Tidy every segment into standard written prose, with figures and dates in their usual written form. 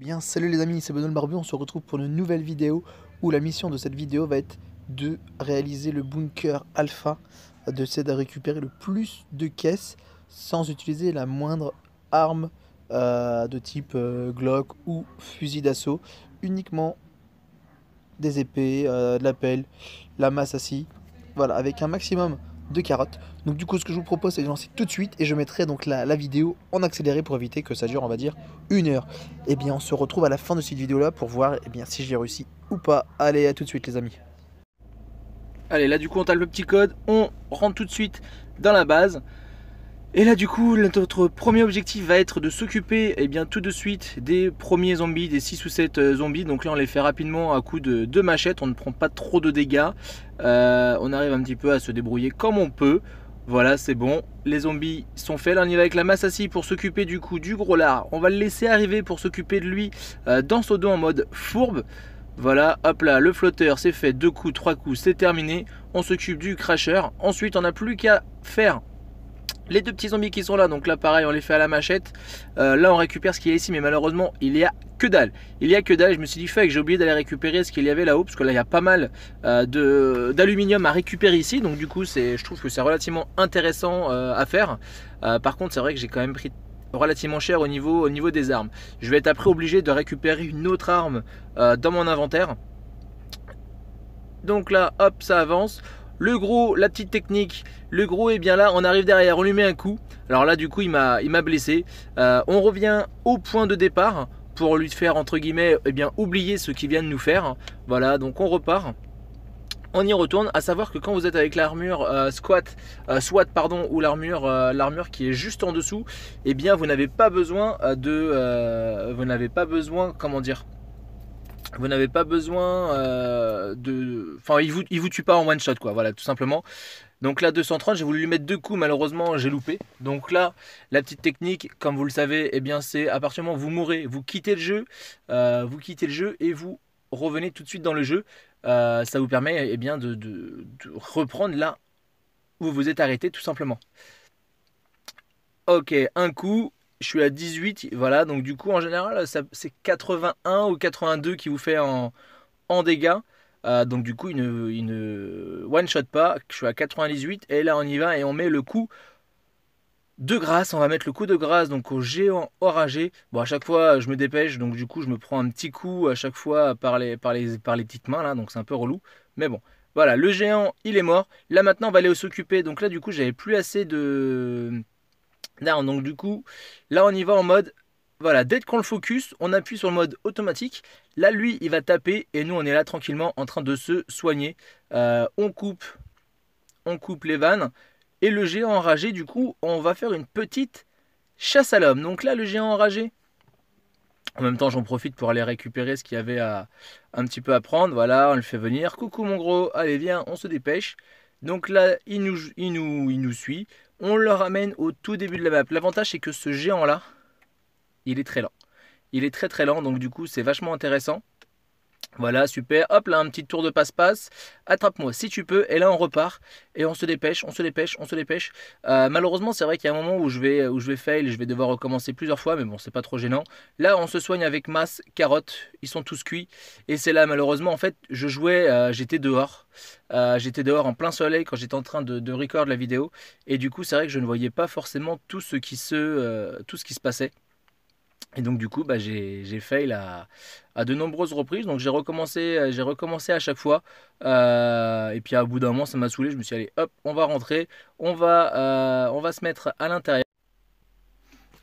Bien, salut les amis, c'est Benoît le Barbu, on se retrouve pour une nouvelle vidéo où la mission de cette vidéo va être de réaliser le bunker alpha, de récupérer le plus de caisses sans utiliser la moindre arme de type Glock ou fusil d'assaut, uniquement des épées, de la pelle, la masse assis, voilà, avec un maximum de carottes. Donc du coup ce que je vous propose c'est de lancer tout de suite et je mettrai donc la vidéo en accéléré pour éviter que ça dure on va dire 1 heure. Et bien on se retrouve à la fin de cette vidéo là pour voir si j'ai réussi ou pas. Allez, à tout de suite les amis. Allez, là du coup on tape le petit code, on rentre tout de suite dans la base. Et là du coup notre premier objectif va être de s'occuper tout de suite des premiers zombies, des 6 ou 7 zombies. Donc là on les fait rapidement à coup de machette, on ne prend pas trop de dégâts. On arrive un petit peu à se débrouiller comme on peut. Voilà, c'est bon, les zombies sont faits. Là on y va avec la masse assis pour s'occuper du coup du gros lard. On va le laisser arriver pour s'occuper de lui dans son dos en mode fourbe. Voilà, hop là, le flotteur c'est fait, 2 coups, 3 coups, c'est terminé. On s'occupe du crasher. Ensuite on n'a plus qu'à faire les 2 petits zombies qui sont là. Donc là pareil on les fait à la machette. Là on récupère ce qu'il y a ici, mais malheureusement il y a que dalle. Il y a que dalle, je me suis dit que j'ai oublié d'aller récupérer ce qu'il y avait là-haut, parce que là il y a pas mal d'aluminium à récupérer ici. Donc du coup je trouve que c'est relativement intéressant à faire. Par contre c'est vrai que j'ai quand même pris relativement cher au niveau des armes. Je vais être après obligé de récupérer une autre arme dans mon inventaire. Donc là hop ça avance. Le gros, la petite technique, le gros est bien là, on arrive derrière, on lui met un coup. Alors là du coup il m'a blessé. On revient au point de départ pour lui faire entre guillemets oublier ce qu'il vient de nous faire. Voilà, donc on repart. On y retourne, à savoir que quand vous êtes avec l'armure SWAT pardon, ou l'armure qui est juste en dessous, eh bien vous n'avez pas besoin comment dire, vous n'avez pas besoin enfin il vous tue pas en one shot quoi, voilà tout simplement. Donc là 230, j'ai voulu lui mettre 2 coups, malheureusement j'ai loupé. Donc là la petite technique comme vous le savez, eh bien c'est à partir du moment où vous mourrez, vous quittez le jeu, et vous revenez tout de suite dans le jeu. Ça vous permet de reprendre là où vous vous êtes arrêté tout simplement. Ok, un coup, je suis à 18, voilà, donc du coup en général c'est 81 ou 82 qui vous fait en dégâts. Donc du coup il ne one shot pas, je suis à 98 et là on y va et on met le coup de grâce. On va mettre le coup de grâce donc au géant oragé. Bon, à chaque fois je me dépêche, donc du coup je me prends un petit coup à chaque fois par les petites mains là, donc c'est un peu relou, mais bon. Voilà, le géant il est mort. Là maintenant on va aller s'occuper, donc là du coup j'avais plus assez de d'armes, donc du coup là on y va en mode, voilà, dès qu'on le focus on appuie sur le mode automatique. Là lui il va taper et nous on est là tranquillement en train de se soigner. On coupe les vannes. Et le géant enragé, du coup, on va faire une petite chasse à l'homme. Donc là, le géant enragé, en même temps, j'en profite pour aller récupérer ce qu'il y avait un petit peu à prendre. Voilà, on le fait venir. Coucou mon gros, allez viens, on se dépêche. Donc là, il nous suit. On le ramène au tout début de la map. L'avantage, c'est que ce géant-là, il est très lent. Il est très très lent, donc du coup, c'est vachement intéressant. Voilà, super. Hop là, un petit tour de passe-passe. Attrape-moi si tu peux. Et là, on repart. Et on se dépêche, on se dépêche, on se dépêche. Malheureusement, c'est vrai qu'il y a un moment où je vais fail. Je vais devoir recommencer plusieurs fois. Mais bon, c'est pas trop gênant. Là, on se soigne avec masse, carottes. Ils sont tous cuits. Et c'est là, malheureusement, en fait, je jouais. J'étais dehors. J'étais dehors en plein soleil quand j'étais en train de record la vidéo. Et du coup, c'est vrai que je ne voyais pas forcément tout ce qui se passait. Et donc du coup j'ai fail à de nombreuses reprises, donc j'ai recommencé à chaque fois. Et puis à bout d'un moment ça m'a saoulé, je me suis dit allez hop on va rentrer, on va se mettre à l'intérieur.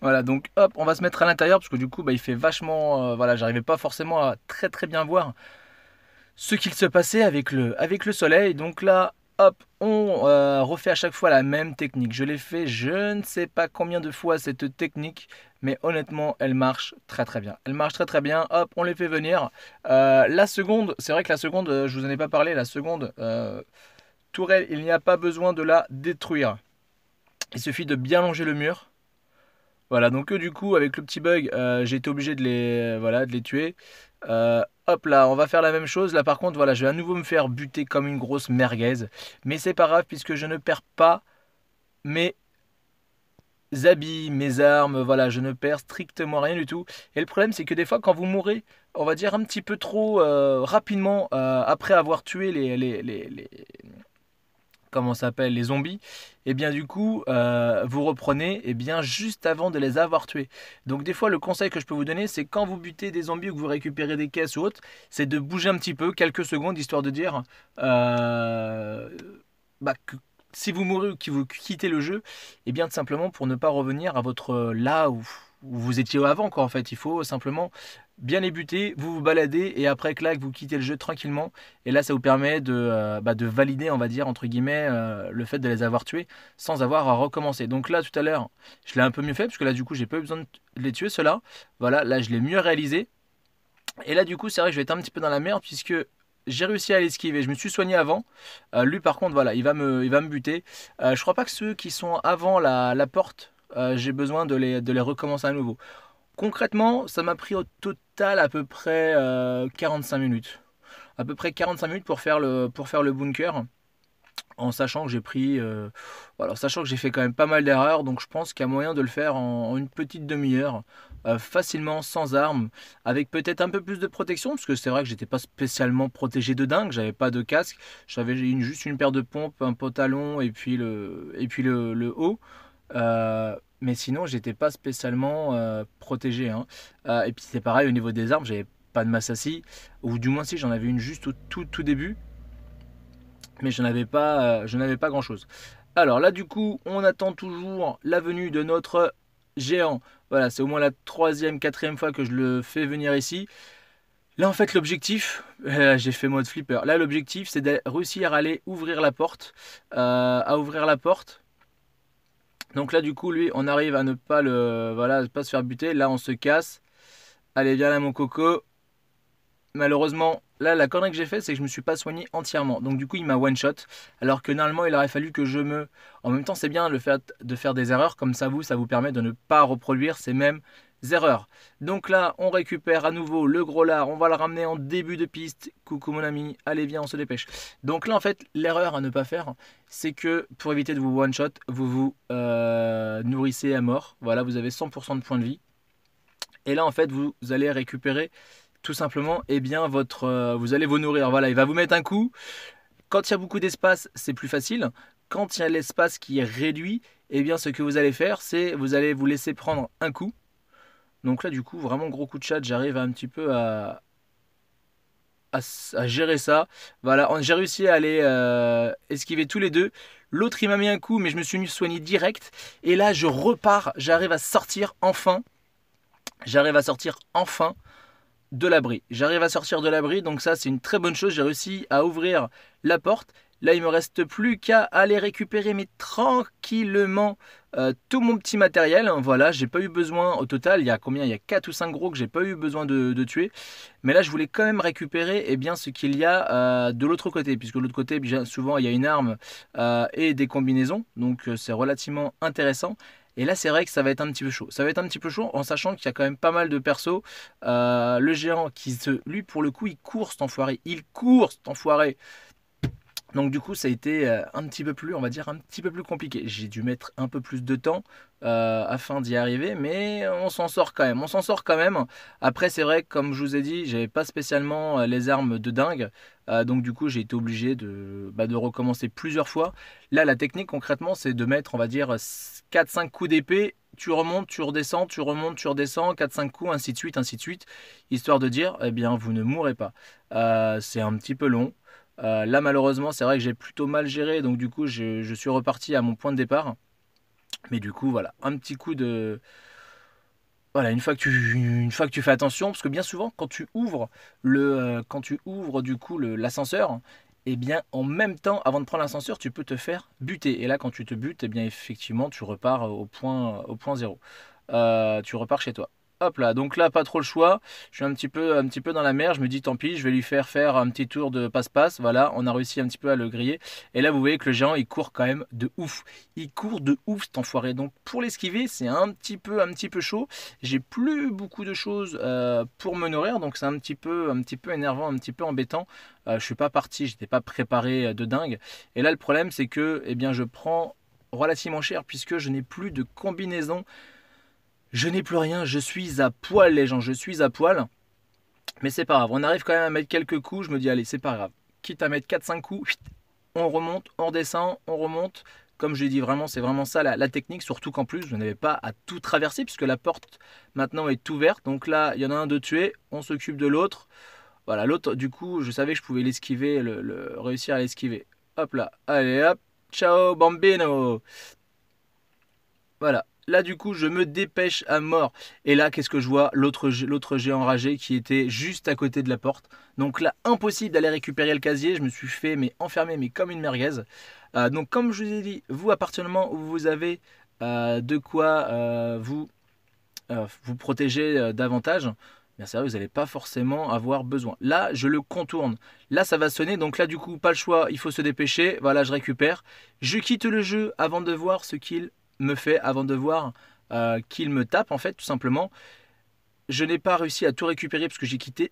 Voilà, donc hop on va se mettre à l'intérieur parce que du coup il fait vachement, voilà, j'arrivais pas forcément à très très bien voir ce qu'il se passait avec le soleil. Donc là hop on refait à chaque fois la même technique. Je l'ai fait je ne sais pas combien de fois cette technique, mais honnêtement elle marche très très bien. Elle marche très très bien. Hop on les fait venir. La seconde, c'est vrai que la seconde, je vous en ai pas parlé, la seconde tourelle, il n'y a pas besoin de la détruire, il suffit de bien longer le mur. Voilà, donc du coup avec le petit bug, j'ai été obligé de les tuer. Hop là, on va faire la même chose. Là par contre, voilà, je vais à nouveau me faire buter comme une grosse merguez. Mais c'est pas grave puisque je ne perds pas mes habits, mes armes, voilà, je ne perds strictement rien du tout. Et le problème, c'est que des fois, quand vous mourrez, on va dire un petit peu trop rapidement après avoir tué comment ça s'appelle, les zombies, et bien du coup, vous reprenez et bien juste avant de les avoir tués. Donc des fois, le conseil que je peux vous donner, c'est quand vous butez des zombies ou que vous récupérez des caisses ou autre, c'est de bouger un petit peu, quelques secondes, histoire de dire euh, que si vous mourrez ou que vous quittez le jeu, et bien tout simplement pour ne pas revenir à votre là où vous étiez avant, quoi. En fait, il faut simplement bien les buter, vous vous baladez et après clac, vous quittez le jeu tranquillement. Et là, ça vous permet de valider, on va dire, entre guillemets, le fait de les avoir tués sans avoir à recommencer. Donc là, tout à l'heure, je l'ai un peu mieux fait, parce que là, du coup, j'ai pas eu besoin de les tuer, ceux-là. Voilà, là, je l'ai mieux réalisé. Et là, du coup, c'est vrai que je vais être un petit peu dans la merde, puisque j'ai réussi à l'esquiver. Je me suis soigné avant. Lui, par contre, voilà, il va me buter. Je crois pas que ceux qui sont avant la porte, j'ai besoin de les recommencer à nouveau. Concrètement, ça m'a pris au total à peu près 45 minutes. À peu près 45 minutes pour faire le bunker, en sachant que j'ai pris, voilà, sachant que j'ai fait quand même pas mal d'erreurs, donc je pense qu'il y a moyen de le faire en une petite demi-heure, facilement, sans armes, avec peut-être un peu plus de protection, parce que c'est vrai que j'étais pas spécialement protégé de dingue, j'avais pas de casque, j'avais juste une paire de pompes, un pantalon et puis le haut. Mais sinon, j'étais pas spécialement protégé, hein. Et puis c'est pareil au niveau des armes, j'avais pas de Massassi, ou du moins si j'en avais une juste au tout début, mais je n'avais pas grand-chose. Alors là, du coup, on attend toujours la venue de notre géant. Voilà, c'est au moins la troisième, quatrième fois que je le fais venir ici. Là, en fait, l'objectif, j'ai fait mode flipper. Là, l'objectif, c'est de réussir à aller ouvrir la porte, à ouvrir la porte. Donc là, du coup, lui, on arrive à ne pas voilà, pas se faire buter. Là, on se casse. Allez, viens là, mon coco. Malheureusement, là, la connerie que j'ai fait, c'est que je me suis pas soigné entièrement. Donc, du coup, il m'a one shot. Alors que normalement, il aurait fallu que je me. En même temps, c'est bien le fait de faire des erreurs. Comme ça vous permet de ne pas reproduire ces mêmes erreurs. Donc là, on récupère à nouveau le gros lard. On va le ramener en début de piste. Coucou, mon ami. Allez, viens, on se dépêche. Donc là, en fait, l'erreur à ne pas faire, c'est que pour éviter de vous one shot, vous vous nourrissez à mort. Voilà, vous avez 100% de points de vie. Et là, en fait, vous allez récupérer tout simplement, eh bien, vous allez vous nourrir. Voilà, il va vous mettre un coup. Quand il y a beaucoup d'espace, c'est plus facile. Quand il y a l'espace qui est réduit, eh bien, ce que vous allez faire, c'est vous allez vous laisser prendre un coup. Donc là, du coup, vraiment gros coup de chat, j'arrive un petit peu à gérer ça. Voilà, j'ai réussi à aller esquiver tous les deux. L'autre, il m'a mis un coup, mais je me suis soigné direct. Et là, je repars, j'arrive à sortir enfin. J'arrive à sortir enfin de l'abri. J'arrive à sortir de l'abri, donc ça c'est une très bonne chose. J'ai réussi à ouvrir la porte. Là, il me reste plus qu'à aller récupérer, mais tranquillement, tout mon petit matériel. Voilà, j'ai pas eu besoin au total. Il y a combien? Il y a 4 ou 5 gros que j'ai pas eu besoin de tuer. Mais là, je voulais quand même récupérer bien, ce qu'il y a de l'autre côté, puisque de l'autre côté, bien souvent, il y a une arme et des combinaisons. Donc, c'est relativement intéressant. Et là, c'est vrai que ça va être un petit peu chaud. Ça va être un petit peu chaud en sachant qu'il y a quand même pas mal de persos. Le géant lui, pour le coup, il court cet enfoiré. Il court cet enfoiré. Donc du coup, ça a été un petit peu plus, on va dire, un petit peu plus compliqué. J'ai dû mettre un peu plus de temps afin d'y arriver, mais on s'en sort quand même. On s'en sort quand même. Après, c'est vrai que, comme je vous ai dit, j'avais pas spécialement les armes de dingue. Donc du coup, j'ai été obligé de recommencer plusieurs fois. Là, la technique, concrètement, c'est de mettre, on va dire, 4-5 coups d'épée. Tu remontes, tu redescends, tu remontes, tu redescends, 4-5 coups, ainsi de suite, histoire de dire, eh bien, vous ne mourrez pas. C'est un petit peu long. Là, malheureusement, c'est vrai que j'ai plutôt mal géré, donc du coup, je suis reparti à mon point de départ. Mais du coup, voilà, un petit coup de. Voilà, une fois que tu fais attention, parce que bien souvent, quand tu ouvres du coup l'ascenseur, eh bien, en même temps, avant de prendre l'ascenseur, tu peux te faire buter. Et là, quand tu te butes, eh bien, effectivement, tu repars au point zéro. Tu repars chez toi. Hop là, donc là, pas trop le choix. Je suis un petit peu dans la mer. Je me dis, tant pis, je vais lui faire un petit tour de passe-passe. Voilà, on a réussi un petit peu à le griller. Et là, vous voyez que le géant, il court quand même de ouf. Il court de ouf, cet enfoiré. Donc, pour l'esquiver, c'est un petit peu chaud. J'ai plus beaucoup de choses pour me nourrir. Donc, c'est un petit peu énervant, un petit peu embêtant. Je suis pas parti, j'étais pas préparé de dingue. Et là, le problème, c'est que, eh bien, je prends relativement cher puisque je n'ai plus de combinaison. Je n'ai plus rien, je suis à poil les gens, je suis à poil. Mais c'est pas grave, on arrive quand même à mettre quelques coups, je me dis allez c'est pas grave. Quitte à mettre 4-5 coups, on remonte, on redescend, on remonte. Comme je l'ai dit vraiment, c'est vraiment ça la technique, surtout qu'en plus je n'avais pas à tout traverser puisque la porte maintenant est ouverte. Donc là, il y en a un de tué, on s'occupe de l'autre. Voilà, l'autre du coup, je savais que je pouvais l'esquiver, réussir à l'esquiver. Hop là, allez hop, ciao bambino. Voilà. Là, du coup, je me dépêche à mort. Et là, qu'est-ce que je vois? L'autre géant enragé qui était juste à côté de la porte. Donc là, impossible d'aller récupérer le casier. Je me suis fait enfermer mais comme une merguez. Donc, comme je vous ai dit, vous, à partir du moment où vous avez de quoi vous protéger davantage, bien sûr, vous n'allez pas forcément avoir besoin. Là, je le contourne. Là, ça va sonner. Donc là, du coup, pas le choix. Il faut se dépêcher. Voilà, je récupère. Je quitte le jeu avant de voir ce qu'il me fait, avant de voir qu'il me tape, en fait, tout simplement. Je n'ai pas réussi à tout récupérer parce que j'ai quitté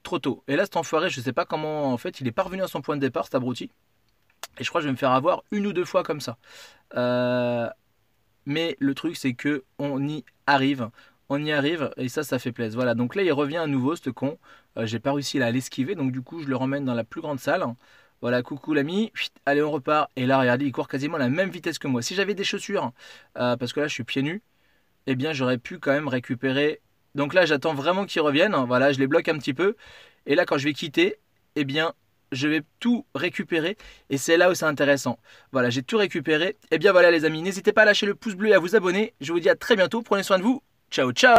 trop tôt. Et là, cet enfoiré, je ne sais pas comment, en fait, il est pas revenu à son point de départ, cet abruti. Et je crois que je vais me faire avoir une ou deux fois comme ça. Mais le truc, c'est que on y arrive. On y arrive et ça fait plaisir. Voilà, donc là, il revient à nouveau, ce con. J'ai pas réussi à l'esquiver, donc du coup, je le ramène dans la plus grande salle. Voilà, coucou l'ami. Allez, on repart. Et là, regardez, il court quasiment à la même vitesse que moi. Si j'avais des chaussures, parce que là, je suis pieds nus, eh bien, j'aurais pu quand même récupérer. Donc là, j'attends vraiment qu'il revienne. Voilà, je les bloque un petit peu. Et là, quand je vais quitter, eh bien, je vais tout récupérer et c'est là où c'est intéressant. Voilà, j'ai tout récupéré. Et bien voilà les amis, n'hésitez pas à lâcher le pouce bleu et à vous abonner. Je vous dis à très bientôt, prenez soin de vous. Ciao ciao.